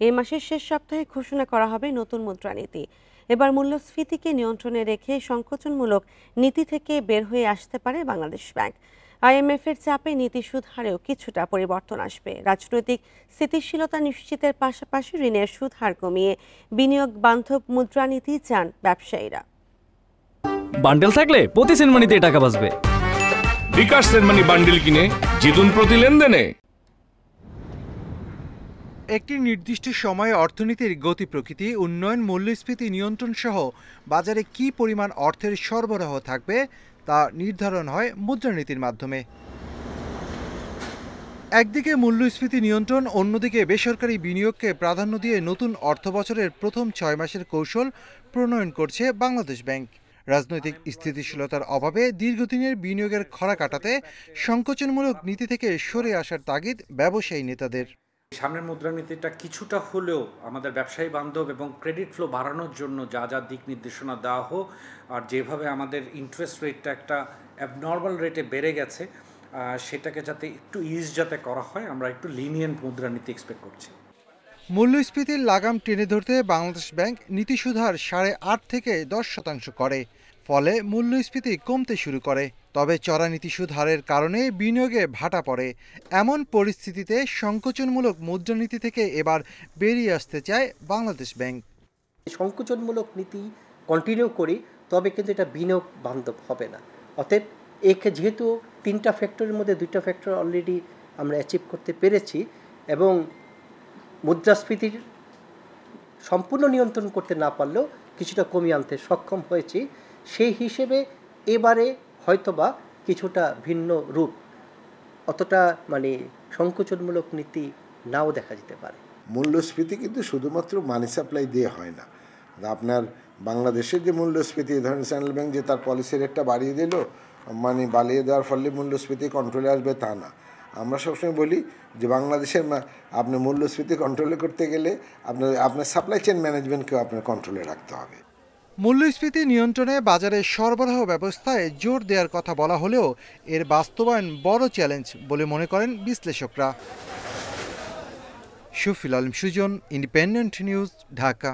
এই মাসের শেষ সপ্তাহে ঘোষণা করা হবে নতুন মুদ্রানীতি। এবার মূল্যস্ফীতিকে নিয়ন্ত্রণে রেখে সংকোচনমূলক নীতি থেকে বের হয়ে আসতে পারে বাংলাদেশ ব্যাংক। আইএমএফ এর চাপে নীতি সুদ হারেও কিছুটা পরিবর্তন আসবে। রাজনৈতিক স্থিতিশীলতা নিশ্চিতের পাশাপাশি ঋণের সুদ হার কমিয়ে বিনিয়োগ বান্ধব মুদ্রানীতি চান ব্যবসায়ীরা। বান্ডেল থাকলে প্রতি সেনমানিতে টাকা বাঁচবে। বিকাশ সেনমানি বান্ডেল কিনে জিতুন প্রতি লেনদেনে। একটি নির্দিষ্ট সময়ে অর্থনীতির গতি প্রকৃতি, উন্নয়ন, মূল্যস্ফীতি নিয়ন্ত্রণ সহ বাজারে কী পরিমাণ অর্থের সরবরাহ থাকবে তা নির্ধারণ হয় মুদ্রানীতির মাধ্যমে। একদিকে মূল্যস্ফীতি নিয়ন্ত্রণ, অন্যদিকে বেসরকারি বিনিয়োগকে প্রাধান্য দিয়ে নতুন অর্থবছরের প্রথম 6 মাসের কৌশল প্রণয়ন করছে বাংলাদেশ ব্যাংক। রাজনৈতিক স্থিতিশীলতার অভাবে দীর্ঘদিনের বিনিয়োগের খরা কাটাতে সংকোচনমূলক নীতি থেকে সরে আসার তাগিদ ব্যবসায়ী নেতাদের। সামনের মুদ্রানীতিটা কিছুটা হলেও আমাদের ব্যবসায়ী বান্ধব এবং ক্রেডিট ফ্লো বাড়ানোর জন্য যা যা দিক নির্দেশনা দেওয়া হোক, আর যেভাবে আমাদের ইন্টারেস্ট রেটটা একটা অ্যাবনর্মাল রেটে বেড়ে গেছে, সেটাকে যাতে একটু ইজ যাতে করা হয়, আমরা একটু লিনিয়েন্ট মুদ্রানীতি এক্সপেক্ট করছি। মূল্যস্ফীতির লাগাম টেনে ধরতে বাংলাদেশ ব্যাংক নীতি সুধার 8.5 থেকে 10% করে, ফলে মূল্যস্ফীতি কমতে শুরু করে। তবে চড়া নীতি সুদ হারের কারণে বিনিয়োগে ভাটা পড়ে। এমন পরিস্থিতিতে সংকোচনমূলক মুদ্রানীতি থেকে এবার বেরিয়ে আসতে চায় বাংলাদেশ ব্যাংক। সংকোচনমূলক নীতি কন্টিনিউ করি, তবে কিন্তু এটা বিনিয়োগ বান্ধব হবে না। অতএব একে যেহেতু 3টা ফ্যাক্টরের মধ্যে 2টা ফ্যাক্টর অলরেডি আমরা অ্যাচিভ করতে পেরেছি এবং মুদ্রাস্ফীতির সম্পূর্ণ নিয়ন্ত্রণ করতে না পারলেও কিছুটা কমিয়ে আনতে সক্ষম হয়েছি, সেই হিসেবে এবারে হয়তোবা কিছুটা ভিন্ন রূপ, অতটা সংকোচনমূলক নীতি নাও দেখা যেতে পারে। মূল্যস্ফীতি কিন্তু শুধুমাত্র মানি সাপ্লাই দিয়ে হয় না। আপনার বাংলাদেশের যে মূল্যস্ফীতি, ধরেন সেন্ট্রাল ব্যাংক যে তার পলিসি রেটটা বাড়িয়ে দিল, বাড়িয়ে দেওয়ার ফলে মূল্যস্ফীতি কন্ট্রোলে আসবে তা না। আমরা সবসময় বলি যে বাংলাদেশের আপনি মূল্যস্ফীতি কন্ট্রোলে করতে গেলে আপনার সাপ্লাই চেইন ম্যানেজমেন্টকেও আপনার কন্ট্রোলে রাখতে হবে। মূল্যস্ফীতি নিয়ন্ত্রণে বাজারে সরবরাহ ব্যবস্থায় জোর দেওয়ার কথা বলা হলেও এর বাস্তবায়ন বড় চ্যালেঞ্জ বলে মনে করেন বিশ্লেষকরা। Shafil Alam Sujan, Independent News, Dhaka.